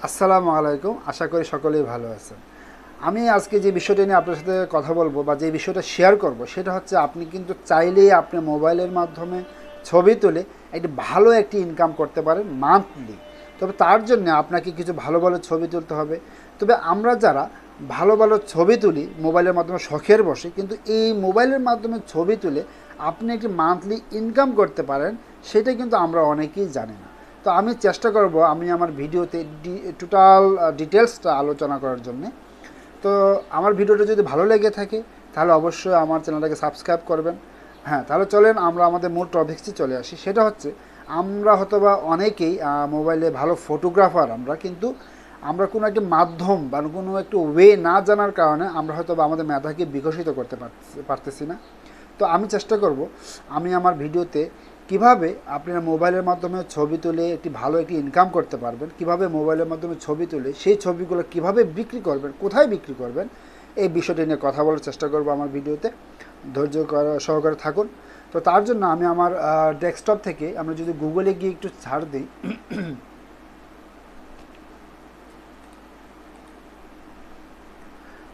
আসসালামু আলাইকুম, আশা করি সকলেই ভালো আছেন। আমি আজকে যে বিষয়টা নিয়ে আপনার সাথে কথা বলবো বা যে বিষয়টা শেয়ার করব সেটা হচ্ছে আপনি কিন্তু চাইলেই আপনি মোবাইলের মাধ্যমে ছবি তুলে ভালো একটি ইনকাম করতে পারেন মান্থলি। তবে তার জন্য আপনাকে কিছু ভালো ভালো ছবি তুলতে হবে। তবে আমরা যারা ভালো ভালো ছবি তুলি মোবাইলের মাধ্যমে শখের বসে, কিন্তু এই মোবাইলের মাধ্যমে ছবি তুলে আপনি একটি মান্থলি ইনকাম করতে পারেন, সেটা কিন্তু আমরা অনেকেই জানি না। তো আমি চেষ্টা করব আমি আমার ভিডিওতে টোটাল ডিটেলসটা আলোচনা করার জন্যে। তো আমার ভিডিওটা যদি ভালো লেগে থাকে তাহলে অবশ্যই আমার চ্যানেলটাকে সাবস্ক্রাইব করবেন। হ্যাঁ, তাহলে চলেন আমরা আমাদের মূল টপিক্সে চলে আসি। সেটা হচ্ছে আমরা হয়তোবা অনেকেই মোবাইলে ভালো ফটোগ্রাফার, আমরা কোনো একটা মাধ্যম বা কোনো একটু ওয়ে না জানার কারণে আমরা হয়তোবা আমাদের মেধাকে বিকশিত করতে পারতেছি না। তো আমি চেষ্টা করব আমি আমার ভিডিওতে কিভাবে আপনারা মোবাইলের মাধ্যমে ছবি তুলে ভালো একটি ইনকাম করতে পারবেন, কিভাবে মোবাইলের মাধ্যমে ছবি তুলে সেই ছবিগুলো কিভাবে বিক্রি করবেন, কোথায় বিক্রি করবেন, এই বিষয়টি নিয়ে কথা বলার চেষ্টা করব আমার ভিডিওতে। ধৈর্য সহকারে থাকুন। তো তার জন্য আমি আমার ডেস্কটপ থেকে আমরা যদি গুগলে গিয়ে একটু ছাড় দিই,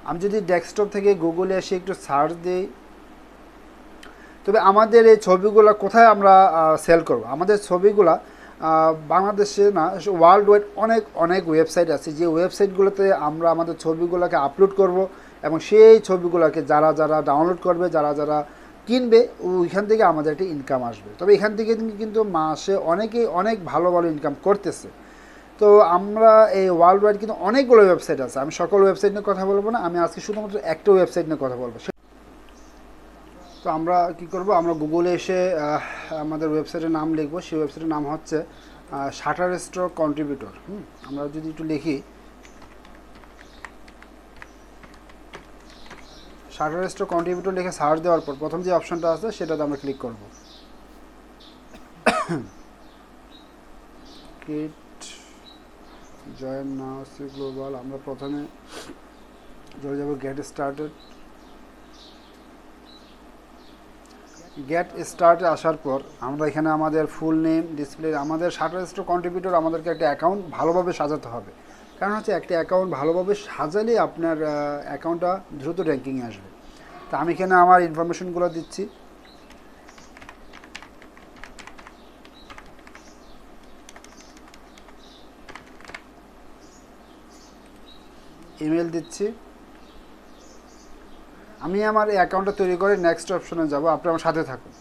আমি যদি ডেস্কটপ থেকে গুগলে এসে একটু সার্চ দিই, তবে আমাদের এই ছবিগুলো কোথায় আমরা সেল করব? আমাদের ছবিগুলা বাংলাদেশে না, ওয়ার্ল্ড ওয়াইড অনেক অনেক ওয়েবসাইট আছে, যে ওয়েবসাইটগুলোতে আমরা আমাদের ছবিগুলোকে আপলোড করব এবং সেই ছবিগুলোকে যারা যারা ডাউনলোড করবে, যারা যারা কিনবে, ওইখান থেকে আমাদের একটা ইনকাম আসবে। তবে এখান থেকে কিন্তু মাসে অনেকেই অনেক ভালো ভালো ইনকাম করতেছে। তো আমরা এই ওয়ার্ল্ড ওয়াইড কিন্তু অনেকগুলো ওয়েবসাইট আছে, আমি সকল ওয়েবসাইট নিয়ে কথা বলবো না, আমি আজকে শুধুমাত্র একটা ওয়েবসাইট নিয়ে কথা বলবো। তো আমরা কি করব, আমরা গুগলে এসে আমাদের ওয়েবসাইটের নাম লিখবো। সেই ওয়েবসাইটের নাম হচ্ছে শাটারস্টক কন্ট্রিবিউটর। আমরা যদি একটু লিখি শাটারস্টক কন্ট্রিবিউটর, লিখে সার্চ দেওয়ার পর প্রথম যে অপশনটা আছে সেটাতে আমরা ক্লিক করব। কিট জয়েন নাও সি গ্লোবাল, আমরা প্রথমে চলে যাব গেট স্টার্টেড। গেট স্টার্টে আসার পর আমরা এখানে আমাদের ফুল নেম ডিসপ্লে, আমাদের শাটারস্টক কন্ট্রিবিউটর আমাদেরকে একটা অ্যাকাউন্ট ভালোভাবে সাজাতে হবে। কারণ হচ্ছে একটা অ্যাকাউন্ট ভালোভাবে সাজালে আপনার অ্যাকাউন্টটা দ্রুত র্যাঙ্কিংয়ে আসবে। তা আমি এখানে আমার ইনফরমেশনগুলো দিচ্ছি। ইমেল দিচ্ছি। আমি আমার এই অ্যাকাউন্টটা তৈরি করে নেক্সট অপশনে যাব, আপনি আমার সাথে থাকুন।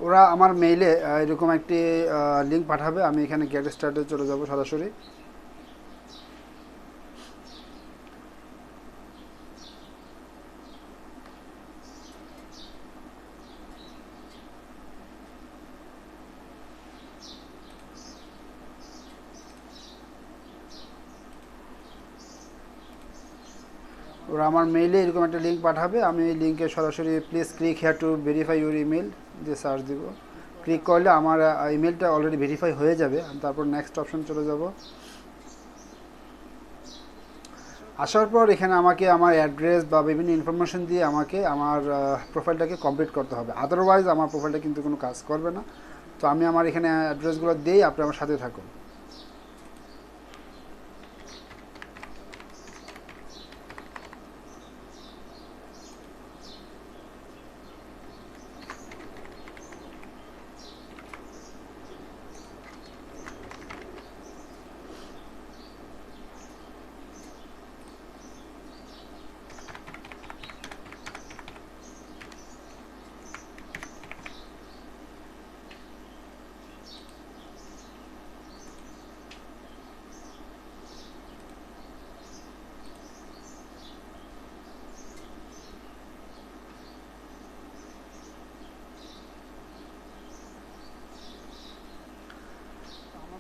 ওরা আমার মেইলে এরকম একটি লিঙ্ক পাঠাবে, আমি এখানে গেট স্টার্টে চলে যাব সরাসরি। ওরা আমার মেইলে এরকম একটা লিঙ্ক পাঠাবে, আমি এই লিঙ্কে সরাসরি please click here to verify your email দিয়ে সার্চ দিব। ক্লিক করলে আমার ইমেলটা অলরেডি ভেরিফাই হয়ে যাবে। তারপর নেক্সট অপশন চলে যাব। আসার পর এখানে আমাকে আমার অ্যাড্রেস বা বিভিন্ন ইনফরমেশন দিয়ে আমাকে আমার প্রোফাইলটাকে কমপ্লিট করতে হবে, আদারওয়াইজ আমার প্রোফাইলটা কিন্তু কোনো কাজ করবে না। তো আমি আমার এখানে অ্যাড্রেসগুলো দিই, আপনি আমার সাথে থাকুন।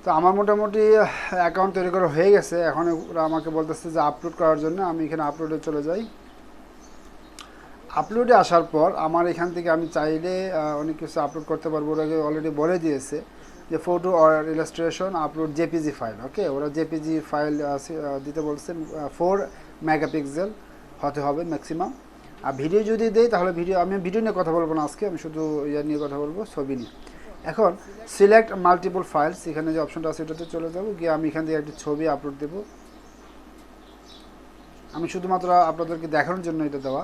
তো আমার মোটামুটি অ্যাকাউন্ট তৈরি করা হয়ে গেছে। এখন ওরা আমাকে বলতেছে যে আপলোড করার জন্য। আমি এখানে আপলোডে চলে যাই। আপলোডে আসার পর আমার এখান থেকে আমি চাইলে অনেক কিছু আপলোড করতে পারবো। ওরা অলরেডি বলে দিয়েছে যে photo or illustration upload JPG file. Okay, ওরা জেপিজি ফাইল দিতে বলছে 4 মেগাপিক্সেল হতে হবে ম্যাক্সিমাম। আর ভিডিও যদি দেই তাহলে আমি ভিডিও নিয়ে কথা বলবো না আজকে, আমি শুধু ইয়ে নিয়ে কথা বলবো, ছবি নিয়ে। এখন সিলেক্ট মাল্টিপল ফাইলস, এখানে যে অপশনটা আছে এটাতে চলে যাবো, গিয়ে আমি এখান থেকে একটি ছবি আপলোড দেবো। আমি শুধুমাত্র আপনাদেরকে দেখানোর জন্য এটা দেওয়া।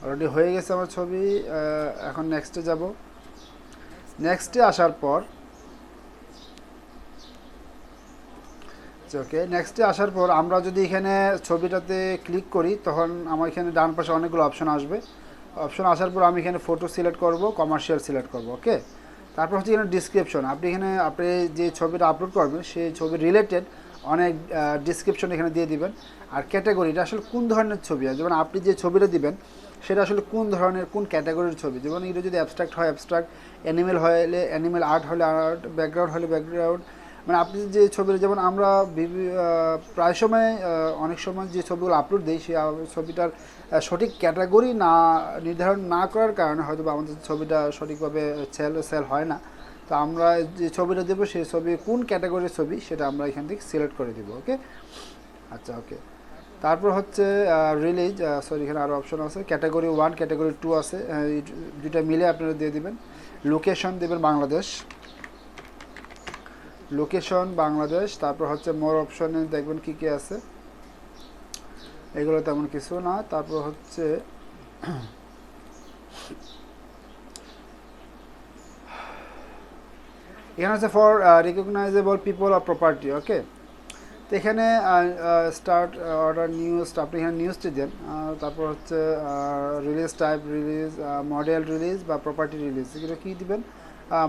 অলরেডি হয়ে গেছে আমার ছবি। এখন নেক্সটে যাব। নেক্সটে আসার পর ওকে, নেক্সটে আসার পর আমরা যদি এখানে ছবিটাতে ক্লিক করি তখন আমার এখানে ডান পাশে অনেকগুলো অপশন আসবে। অপশন আসার পর আমি এখানে ফটো সিলেক্ট করব, কমার্শিয়াল সিলেক্ট করব। ওকে, তারপর হচ্ছে এখানে ডিসক্রিপশন। আপনি যে ছবিটা আপলোড করবেন সেই ছবির রিলেটেড অনেক ডিসক্রিপশন এখানে দিয়ে দিবেন। আর ক্যাটাগরিটা আসলে কোন ধরনের ছবি, যেমন আপনি যে ছবিটা দিবেন সেটা আসলে কোন ধরনের, কোন ক্যাটাগরির ছবি। যেমন এটা যদি অ্যাবস্ট্রাক্ট হয় অ্যাবস্ট্রাক্ট, অ্যানিমেল হলে অ্যানিমেল, আর্ট হলে আর্ট, ব্যাকগ্রাউন্ড হলে ব্যাকগ্রাউন্ড। মানে আপনি যে ছবিটা, যেমন আমরা প্রায় সময় অনেক সময় যে ছবিগুলো আপলোড দিই সেই ছবিটার সঠিক ক্যাটাগরি নির্ধারণ না করার কারণে হয়তো বা আমাদের ছবিটা সঠিকভাবে সেল হয় না। তো আমরা যে ছবিটা দেবো সেই ছবি কোন ক্যাটাগরির ছবি সেটা আমরা এখান থেকে সিলেক্ট করে দেবো। ওকে, আচ্ছা ওকে। তারপর হচ্ছে রিলিজ, এখানে আরও অপশন আছে। ক্যাটাগরি 1, ক্যাটাগরি 2 আছে, দুইটা মিলে আপনারা দিয়ে দিবেন। লোকেশন দেবেন বাংলাদেশ, লোকেশন বাংলাদেশ। তারপর হচ্ছে মোর অপশনে দেখবেন কী কী আছে, এগুলো তেমন কিছু না। তারপর হচ্ছে এখানে হচ্ছে ফর রিকগনাইজেবল পিপল অর প্রপার্টি। ওকে, তো এখানে স্টার্ট অর্ডার নিউজ, আপনি এখানে নিউজটি দেন। তারপর হচ্ছে release type, release model release বা প্রপার্টি রিলিজ, এগুলো কী দিবেন,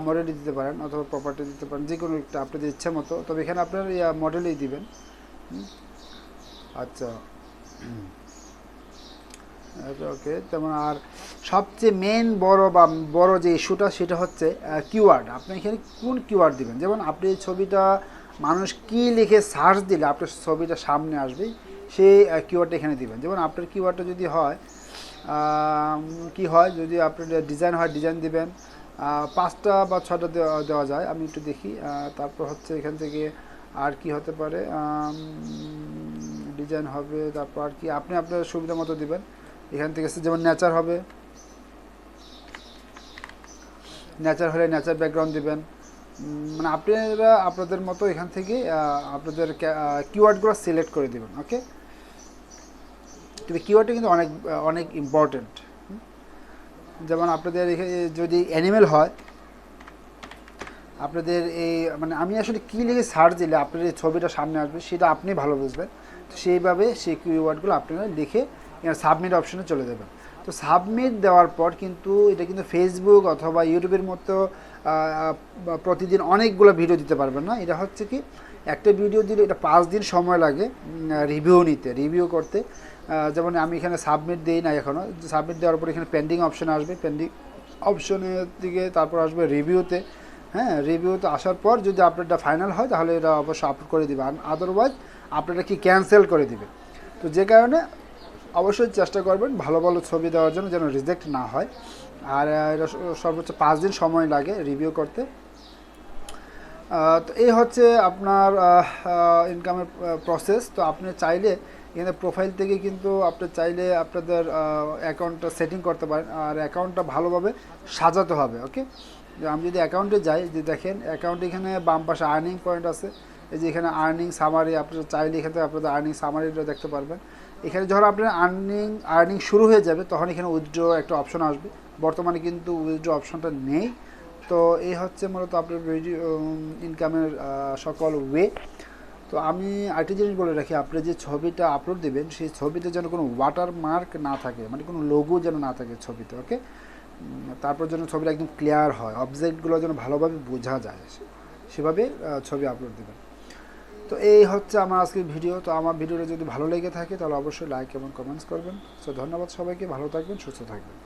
মডেলই দিতে পারেন অথবা প্রপার্টি দিতে পারেন, যে কোনো একটা আপনাদের ইচ্ছা মতো। তবে এখানে আপনার মডেলই দিবেন। আচ্ছা ওকে, তেমন। আর সবচেয়ে মেন বড় যে ইস্যুটা সেটা হচ্ছে কিওয়ার্ড। আপনি এখানে কোন কিওয়ার্ড দিবেন। যেমন আপনি এই ছবিটা মানুষ কি লিখে সার্চ দিলে আপনার ছবিটা সামনে আসবে সেই কিওয়ার্ডটা এখানে দিবেন। যেমন আপনার কিওয়ার্ডটা যদি হয় যদি আপনার ডিজাইন হয় ডিজাইন দিবেন, 5টা বা 6টা দেওয়া যায়, আমি একটু দেখি। তারপর হচ্ছে এখান থেকে আর কি হতে পারে, ডিজাইন হবে। তারপর আর কি আপনি আপনার সুবিধা মতো দিবেন এখান থেকে। যেমন নেচার হবে, নেচার হলে নেচার ব্যাকগ্রাউন্ড দিবেন। মানে আপনারা আপনাদের মতো এখান থেকে আপনাদের কিওয়ার্ডগুলো সিলেক্ট করে দেবেন। ওকে, তবে কিওয়ার্ডটা কিন্তু অনেক অনেক ইম্পর্টেন্ট। যেমন আপনাদের এখানে যদি অ্যানিমেল হয়, আপনাদের এই মানে আমি আসলে কী লিখে সার্চ দিলে আপনার এই ছবিটা সামনে আসবে সেটা আপনি ভালো বুঝবেন। তো সেইভাবে সেই কিওয়ার্ডগুলো আপনারা লিখে এখানে সাবমিট অপশনে চলে যাবেন। তো সাবমিট দেওয়ার পর কিন্তু এটা কিন্তু ফেসবুক অথবা ইউটিউবের মতো প্রতিদিন অনেকগুলো ভিডিও দিতে পারবেন না। এটা হচ্ছে কি, একটা ভিডিও দিলে এটা 5 দিন সময় লাগে রিভিউ করতে। যেমন আমি এখানে সাবমিট দিই না এখনও। সাবমিট দেওয়ার পর এখানে পেন্ডিং অপশন আসবে, পেন্ডিং অপশনের দিকে তারপর আসবে রিভিউতে। হ্যাঁ, রিভিউতে আসার পর যদি আপনারটা ফাইনাল হয় তাহলে এটা অবশ্যই আপলোড করে দিবে, আদারওয়াইজ আপনারা কি ক্যান্সেল করে দিবে। তো যে কারণে অবশ্যই চেষ্টা করবেন ভালো ভালো ছবি দেওয়ার জন্য যেন রিজেক্ট না হয়। আর এটা সর্বোচ্চ 5 দিন সময় লাগে রিভিউ করতে। তো এই হচ্ছে আপনার ইনকামের প্রসেস। তো আপনি চাইলে এখানে প্রোফাইল থেকে কিন্তু আপনি চাইলে আপনাদের অ্যাকাউন্টটা সেটিং করতে পারেন। আর অ্যাকাউন্টটা ভালোভাবে সাজাতে হবে। ওকে, আমি যদি অ্যাকাউন্টে যাই, যে দেখেন অ্যাকাউন্টে এখানে বাম পাশে আর্নিং পয়েন্ট আছে, এই যে এখানে আর্নিং সামারি, আপনারা চাইলে এখান থেকে আপনাদের আর্নিং সামারিটা দেখতে পারবেন। এখানে যখন আপনার আর্নিং শুরু হয়ে যাবে তখন এখানে উইথড্র একটা অপশন আসবে। বর্তমানে কিন্তু উইথড্র অপশনটা নেই। তো এই হচ্ছে মূলত আপনার ভিডিও ইনকামের সকল ওয়ে। তো আমি আরেকটি জিনিস বলে রাখি, আপনি যে ছবিটা আপলোড দেবেন সেই ছবিতে যেন কোনো ওয়াটারমার্ক না থাকে, মানে কোনো লোগো যেন না থাকে ছবিতে। ওকে, তারপর যেন ছবিটা একদম ক্লিয়ার হয়, অবজেক্টগুলো যেন ভালোভাবে বোঝা যায়, সেভাবে ছবি আপলোড দেবেন। তো এই হচ্ছে আমার আজকের ভিডিও। তো আমার ভিডিওটা যদি ভালো লেগে থাকে তাহলে অবশ্যই লাইক এবং কমেন্টস করবেন। সো ধন্যবাদ সবাইকে, ভালো থাকবেন, সুস্থ থাকবেন।